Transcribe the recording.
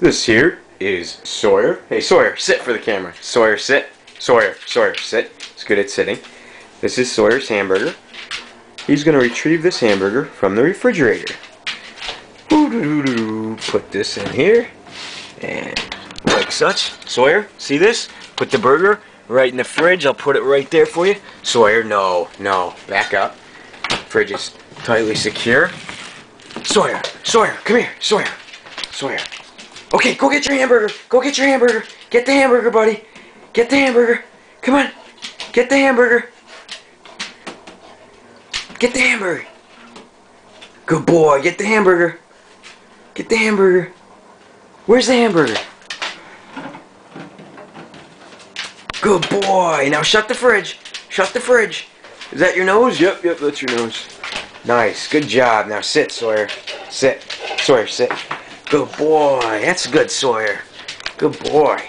This here is Sawyer. Hey Sawyer, sit for the camera. Sawyer, sit. Sawyer, sit. He's good at sitting. This is Sawyer's hamburger. He's going to retrieve this hamburger from the refrigerator. Put this in here. And like such. Sawyer, see this? Put the burger right in the fridge. I'll put it right there for you. Sawyer, no. Back up. Fridge is tightly secure. Sawyer, come here. Sawyer. Okay, go get your hamburger. Get the hamburger, buddy. Get the hamburger. Come on. Get the hamburger. Get the hamburger. Good boy. Get the hamburger. Where's the hamburger? Good boy. Now shut the fridge. Is that your nose? Yep, that's your nose. Nice. Good job. Now sit, Sawyer. Sit. Sawyer, sit. Good boy. That's good, Sawyer. Good boy.